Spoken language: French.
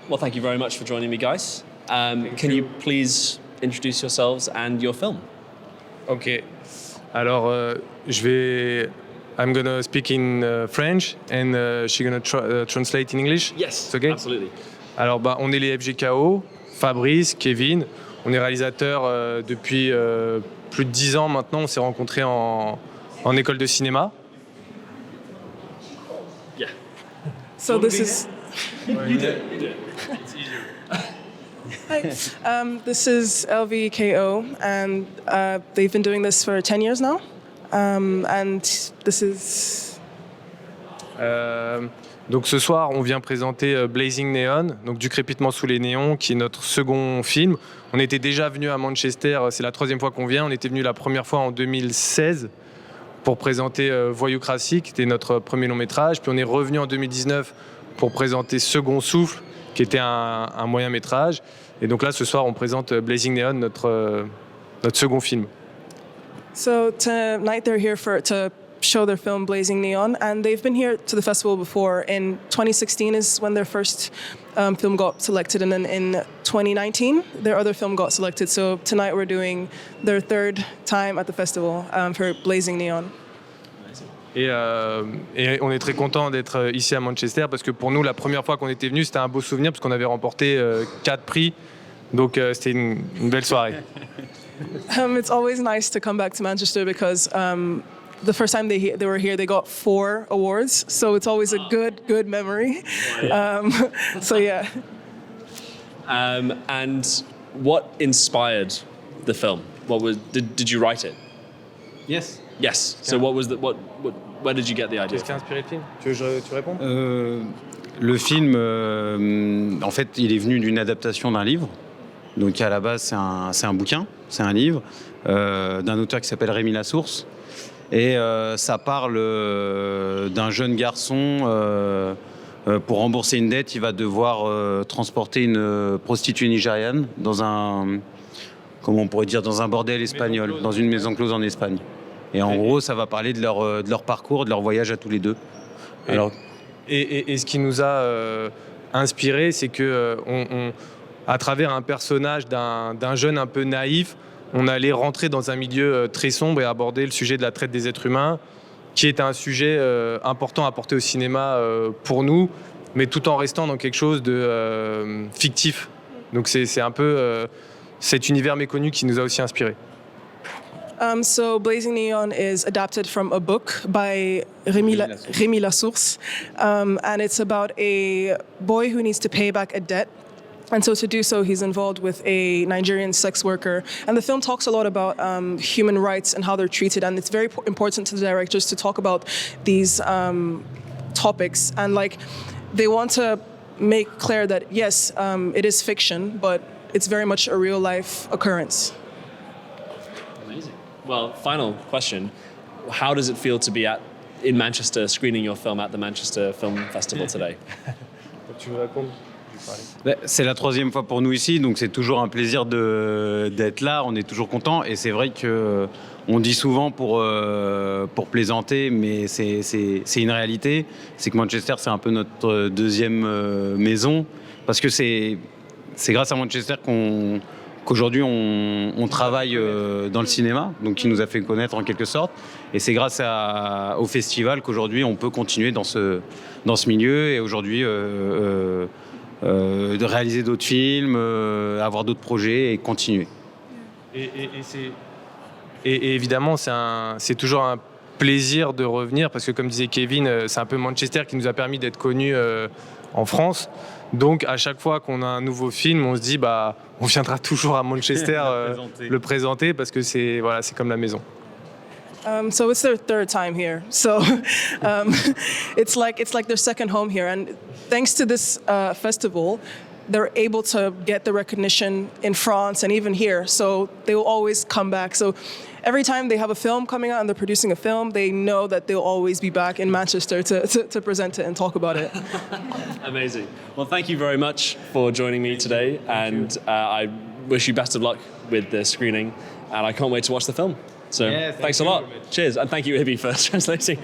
Well, thank you very much for joining me, guys. Can you please introduce yourselves and your film? Ok. Alors, I'm gonna speak in French and she's gonna translate in English. Yes, It's okay? absolutely. Alors, on est les FGKO, Fabrice, Kevin. On est réalisateurs depuis plus de 10 ans maintenant. On s'est rencontrés en école de cinéma. Yeah. So this is You do it. It's easier. hi. This is LVKO, and they've been doing this for 10 years now. And this is Donc ce soir, on vient présenter Blazing Neon, donc du crépitement sous les néons, qui est notre second film. On était déjà venu à Manchester, c'est la troisième fois qu'on vient. On était venu la première fois en 2016 pour présenter Voyoucratie, qui était notre premier long métrage. Puis on est revenu en 2019 pour présenter Second Souffle, qui était un moyen métrage. Et donc là, ce soir, on présente Blazing Neon, notre second film. so tonight they're here to show their film Blazing Neon, and they've been here to the festival before. In 2016 is when their first film got selected, and then in 2019 their other film got selected. So tonight we're doing their third time at the festival for Blazing Neon. Et on est très content d'être ici à Manchester parce que pour nous, la première fois qu'on était venu, c'était un beau souvenir parce qu'on avait remporté 4 prix. Donc c'était une belle soirée. It's always nice to come back to Manchester because the first time they were here, they got 4 awards. So it's always a good memory. So yeah. And what inspired the film? Did you write it? Yes. Yes. So where did you get the idea? Qu'est-ce qui a inspiré le film? Tu veux que tu répondes? Le film, en fait, il est venu d'une adaptation d'un livre. Donc à la base, c'est un bouquin, c'est un livre d'un auteur qui s'appelle Rémi Lassource. Et ça parle d'un jeune garçon, pour rembourser une dette, il va devoir transporter une prostituée nigériane dans un bordel espagnol, dans une maison close en Espagne. Et en gros, ça va parler de leur parcours, de leur voyage à tous les deux. Et ce qui nous a inspiré, c'est que à travers un personnage d'un jeune un peu naïf, on allait rentrer dans un milieu très sombre et aborder le sujet de la traite des êtres humains, qui est un sujet important à porter au cinéma pour nous, mais tout en restant dans quelque chose de fictif. Donc c'est un peu cet univers méconnu qui nous a aussi inspirés. So Blazing Neon is adapted from a book by Rémi Lassource, and it's about a boy who needs to pay back a debt. And so to do so, he's involved with a Nigerian sex worker. And the film talks a lot about human rights and how they're treated. And it's very important to the directors to talk about these topics. And they want to make clear that, yes, it is fiction, but it's very much a real life occurrence. Amazing. Well, final question. How does it feel to be in Manchester screening your film at the Manchester Film Festival today? Tu veux répondre? C'est la troisième fois pour nous ici, donc c'est toujours un plaisir d'être là, on est toujours content. Et c'est vrai qu'on dit souvent pour plaisanter, mais c'est une réalité. C'est que Manchester, c'est un peu notre deuxième maison, parce que c'est grâce à Manchester qu'aujourd'hui on travaille dans le cinéma, donc qui nous a fait connaître en quelque sorte. Et c'est grâce au festival qu'aujourd'hui on peut continuer dans ce milieu et aujourd'hui de réaliser d'autres films, avoir d'autres projets et continuer. Et évidemment, c'est toujours un plaisir de revenir parce que, comme disait Kevin, c'est un peu Manchester qui nous a permis d'être connus en France. Donc, à chaque fois qu'on a un nouveau film, on se dit, on viendra toujours à Manchester le présenter parce que c'est comme la maison. So it's their third time here. So it's like their second home here. And thanks to this festival, they're able to get the recognition in France and even here. So they will always come back. So every time they have a film coming out and they're producing a film, they know that they'll always be back in Manchester to present it and talk about it. Amazing. Well, thank you very much for joining me today. And I wish you best of luck with the screening. And I can't wait to watch the film. So thanks a lot. Cheers. And thank you, Ibby, for translating.